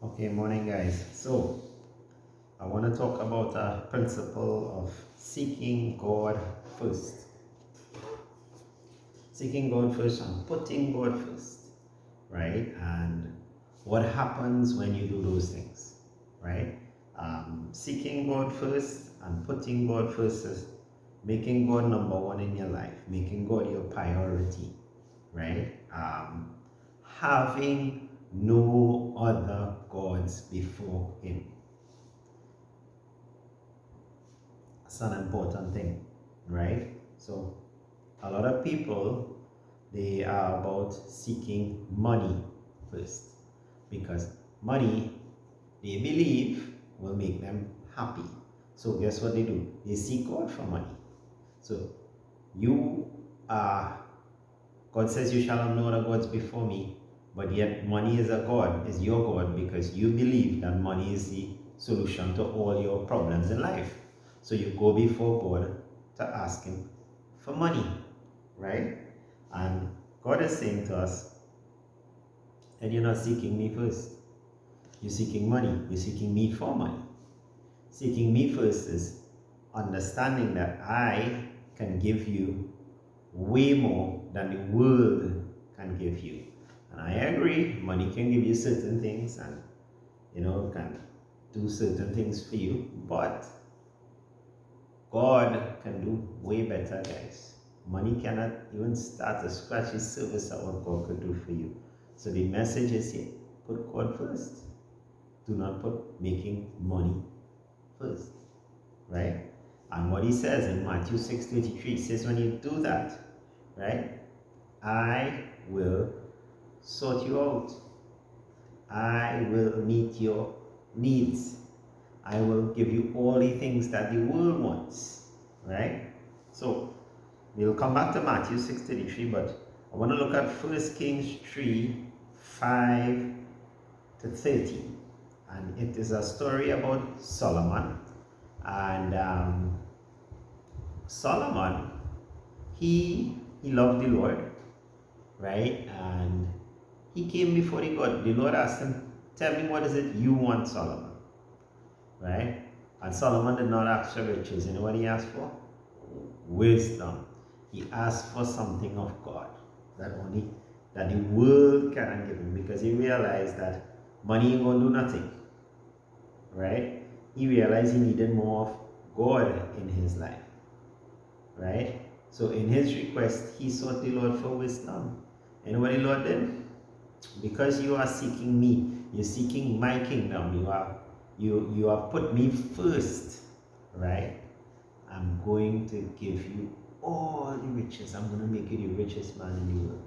Okay, morning guys. So I want to talk about a principle of seeking God first. Seeking God first and putting God first, right? And what happens when you do those things, right? Seeking God first and putting God first is making God number one in your life, making God your priority, right? Having no other gods before Him. It's an important thing, right? So a lot of people, they are about seeking money first, because money, they believe, will make them happy. So guess what they do? They seek God for money. So you are, God says you shall have no other gods before me, but yet money is a god, is your god, because you believe that money is the solution to all your problems in life. So you go before God to ask Him for money, right? And God is saying to us, and you're not seeking me first. You're seeking money. You're seeking me for money. Seeking me first is understanding that I can give you way more than the world can give you. And I agree, money can give you certain things and can do certain things for you, but God can do way better, guys. Money cannot even start to scratch the surface of what God could do for you. So the message is here, put God first. Do not put making money first, right? And what He says in Matthew 6:33, He says, when you do that, right, I will sort you out. I will meet your needs. I will give you all the things that the world wants, right? So we'll come back to Matthew 6:33, but I want to look at 1 Kings 3:5-30. And it is a story about Solomon. And Solomon, he loved the Lord, right? And he came before the God. The Lord asked him, tell me, what is it you want, Solomon? Right? And Solomon did not ask for riches. You know what he asked for? Wisdom. He asked for something of God that the world cannot give him, because he realized that money ain't gonna do nothing. Right? He realized he needed more of God in his life. Right? So in his request, he sought the Lord for wisdom. And what the Lord did? Because you are seeking me, you're seeking my kingdom, you have put me first, right? I'm going to give you all the riches. I'm going to make you the richest man in the world.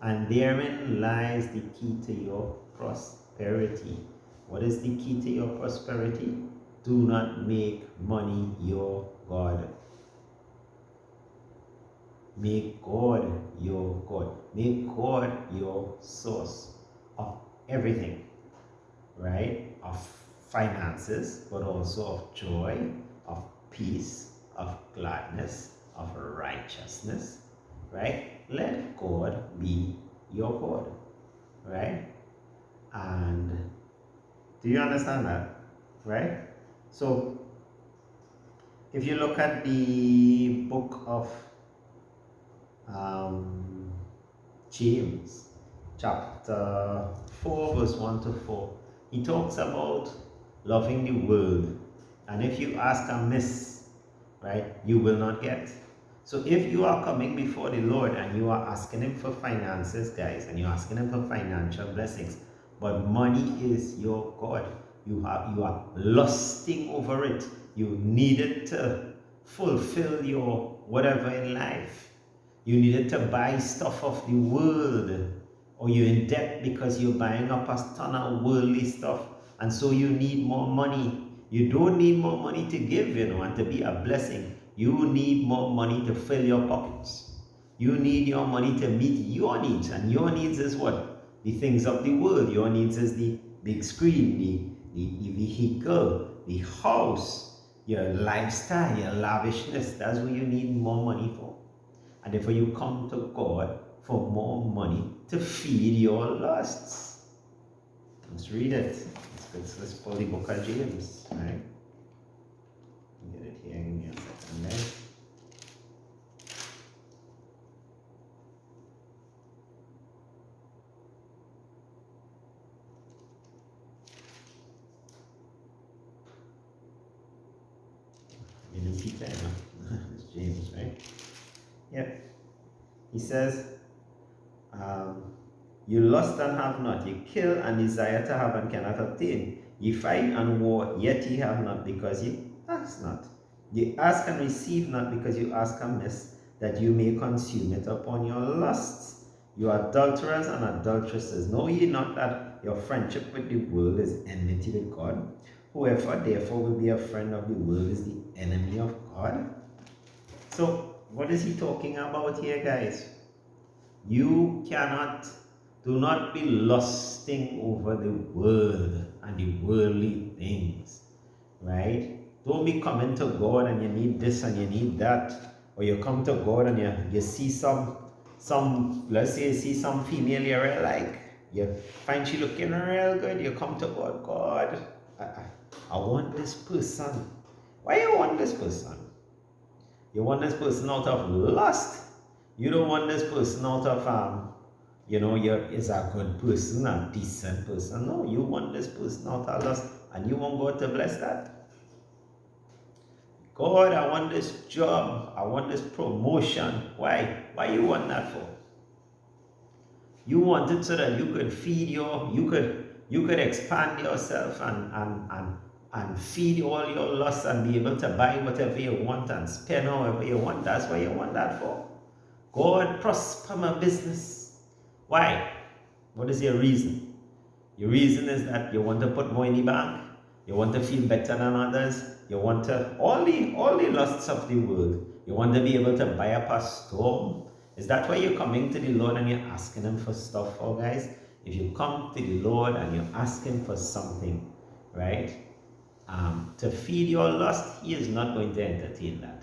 And therein lies the key to your prosperity. What is the key to your prosperity? Do not make money your God. Make God your God. Make God your source of everything, right? Of finances, but also of joy, of peace, of gladness, of righteousness, right? Let God be your God, right? And do you understand that, right? So if you look at the book of um, James, chapter 4, verse 1 to 4, he talks about loving the world. And if you ask amiss, right, you will not get. So if you are coming before the Lord and you are asking Him for finances, guys, and you're asking Him for financial blessings, but money is your God, you are lusting over it, you need it to fulfill your whatever in life, you needed to buy stuff of the world, or you're in debt because you're buying up a ton of worldly stuff, and so you need more money. You don't need more money to give, and to be a blessing. You need more money to fill your pockets. You need your money to meet your needs, and your needs is what? The things of the world. Your needs is the big screen, the vehicle, the house, your lifestyle, your lavishness. That's what you need more money for. And therefore you come to God for more money to feed your lusts. Let's read it. Let's pull the book of James, right? Get it here. Give me a second there. Peter, it's James, right? Yep. He says, you lust and have not, you kill and desire to have and cannot obtain. Ye fight and war, yet ye have not, because ye ask not. Ye ask and receive not, because you ask amiss, that you may consume it upon your lusts. You adulterers and adulteresses, know ye not that your friendship with the world is enmity with God? Whoever therefore will be a friend of the world is the enemy of God. So, what is he talking about here, guys? You do not be lusting over the world and the worldly things, right? Don't be coming to God and you need this and you need that, or you come to God and you see some let's say you see some female you really like, you find she looking real good, you come to God, I want this person. Why you want this person? You want this person out of lust. You don't want this person out of is a good person, a decent person. No, you want this person out of lust, and you want God to bless that. God, I want this job, I want this promotion. Why? Why you want that for? You want it so that you could feed you could expand yourself and feed all your lusts and be able to buy whatever you want and spend however you want. That's what you want that for. God, prosper my business. Why? What is your reason? Your reason is that you want to put more in the bank. You want to feel better than others. You want to, all the lusts of the world. You want to be able to buy up a storm. Is that why you're coming to the Lord and you're asking Him for stuff, oh guys? If you come to the Lord and you're asking for something, right? To feed your lust, He is not going to entertain that.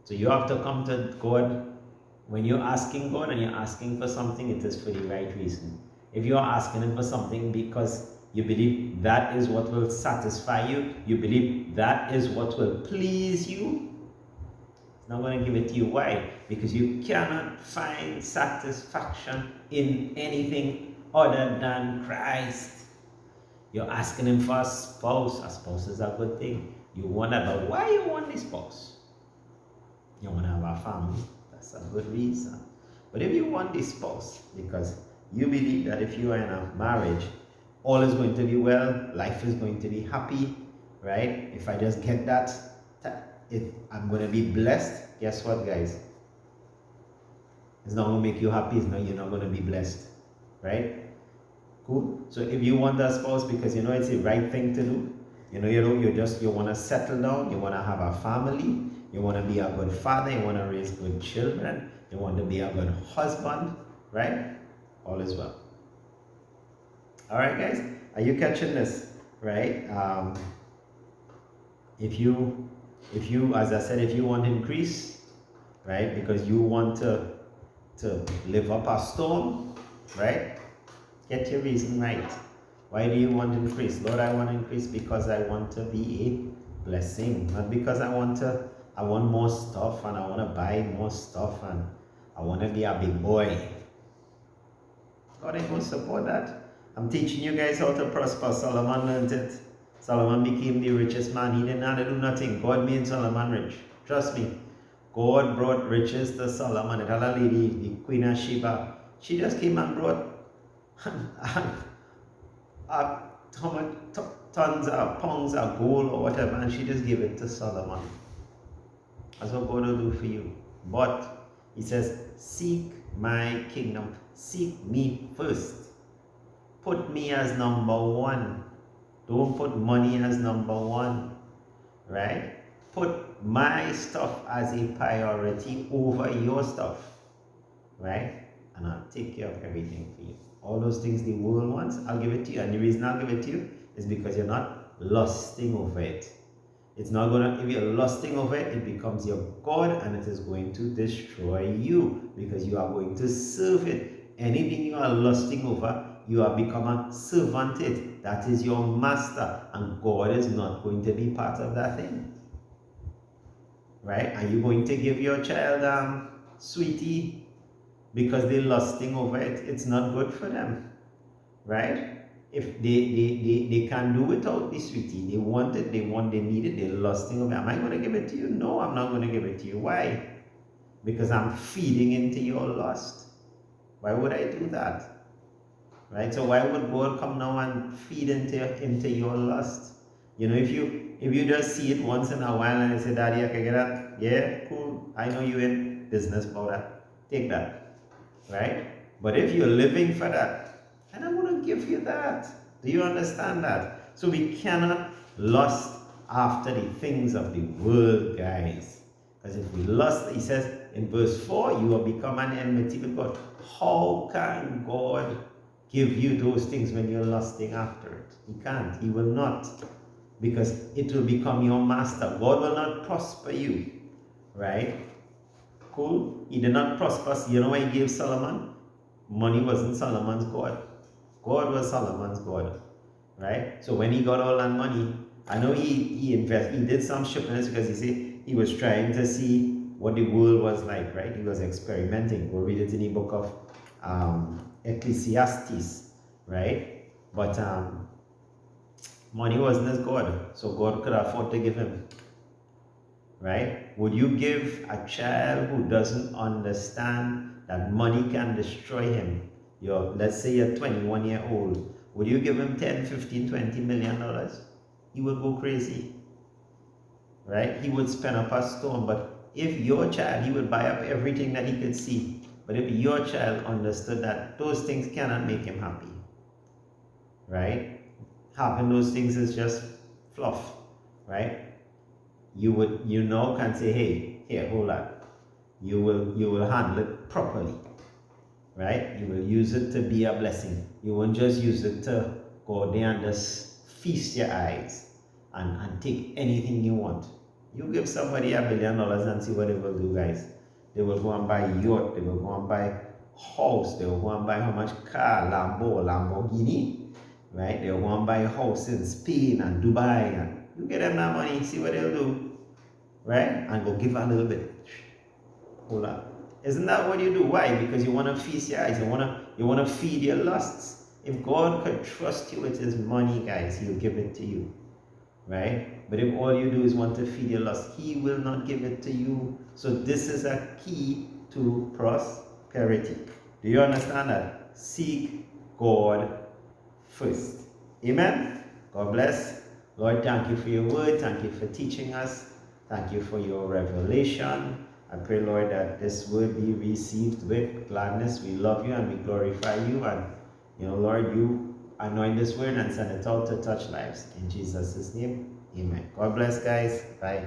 So you have to come to God. When you're asking God and you're asking for something, it is for the right reason. If you're asking Him for something because you believe that is what will satisfy you, you believe that is what will please you, He's not going to give it to you. Why? Because you cannot find satisfaction in anything other than Christ. You're asking Him for a spouse. A spouse is a good thing. You want that, but why you want this spouse? You want to have a family. That's a good reason. But if you want this spouse because you believe that if you are in a marriage, all is going to be well, life is going to be happy, right? If I just get that, I'm going to be blessed. Guess what, guys? It's not going to make you happy. You're not going to be blessed, right? Cool. So if you want that spouse because you know it's the right thing to do, you want to settle down, you want to have a family, you want to be a good father, you want to raise good children, you want to be a good husband, right? All is well. All right, guys, are you catching this, right? If you, as I said, if you want increase, right, because you want to live up a storm, right? Get your reason right. Why do you want increase? Lord, I want increase because I want to be a blessing, not because I want more stuff and I want to buy more stuff and I want to be a big boy. God ain't going to support that. I'm teaching you guys how to prosper. Solomon learned it. Solomon became the richest man. He didn't have to do nothing. God made Solomon rich. Trust me. God brought riches to Solomon. It had a lady, the Queen of Sheba. She just came and brought tons of pounds of gold or whatever, and she just gave it to Solomon. That's what God will do for you. But He says, seek my kingdom. Seek me first. Put me as number one. Don't put money as number one. Right? Put my stuff as a priority over your stuff. Right? And I'll take care of everything for you. All those things the world wants, I'll give it to you. And the reason I'll give it to you is because you're not lusting over it. It's not gonna, if you're lusting over it, it becomes your God and it is going to destroy you because you are going to serve it. Anything you are lusting over, you have become a servant it. That is your master, and God is not going to be part of that thing. Right? Are you going to give your child sweetie because they're lusting over it? It's not good for them. Right? If they can do without the sweetie, they want it, they need it, they're lusting over it. Am I going to give it to you? No, I'm not going to give it to you. Why? Because I'm feeding into your lust. Why would I do that? Right? So why would God come now and feed into your lust? You know, if you just see it once in a while and you say, Daddy, I can get that. Yeah, cool. I know you're in business for that. Take that. Right? But if you're living for that, and I'm going to give you that. Do you understand that? So we cannot lust after the things of the world, guys. Because if we lust, he says in verse 4, you will become an enmity with God. How can God give you those things when you're lusting after it? He can't. He will not. Because it will become your master. God will not prosper you. Right? Cool? He did not prosper. You know why he gave Solomon? Money wasn't Solomon's God. God was Solomon's God. Right? So when he got all that money, I know he did some stupidness because he was trying to see what the world was like, right? He was experimenting. We'll read it in the book of Ecclesiastes, right? But money wasn't his God, so God could afford to give him. Right? Would you give a child who doesn't understand that money can destroy him? Let's say you're 21-year-old. Would you give him 10, 15, 20 million dollars? He would go crazy. Right? He would spend up a storm. But if your child, he would buy up everything that he could see. But if your child understood that those things cannot make him happy, right? Having those things is just fluff, right? You now can say, hey, here, hold on. You will handle it properly, right? You will use it to be a blessing. You won't just use it to go there and just feast your eyes and take anything you want. You give somebody $1 billion and see what they will do, guys. They will go and buy a yacht. They will go and buy a house. They will go and buy how much car, Lamborghini, right? They will go and buy a house in Spain and Dubai. And you get them that money, see what they'll do, right? And go give a little bit. Hold on. Isn't that what you do? Why? Because you want to feast your eyes. You want to feed your lusts. If God could trust you with his money, guys, he'll give it to you. Right? But if all you do is want to feed your lust, he will not give it to you. So this is a key to prosperity. Do you understand that? Seek God first. Amen? God bless. Lord, thank you for your word. Thank you for teaching us. Thank you for your revelation. I pray, Lord, that this word be received with gladness. We love you and we glorify you. And, Lord, you anoint this word and send it out to touch lives. In Jesus' name, amen. God bless, guys. Bye.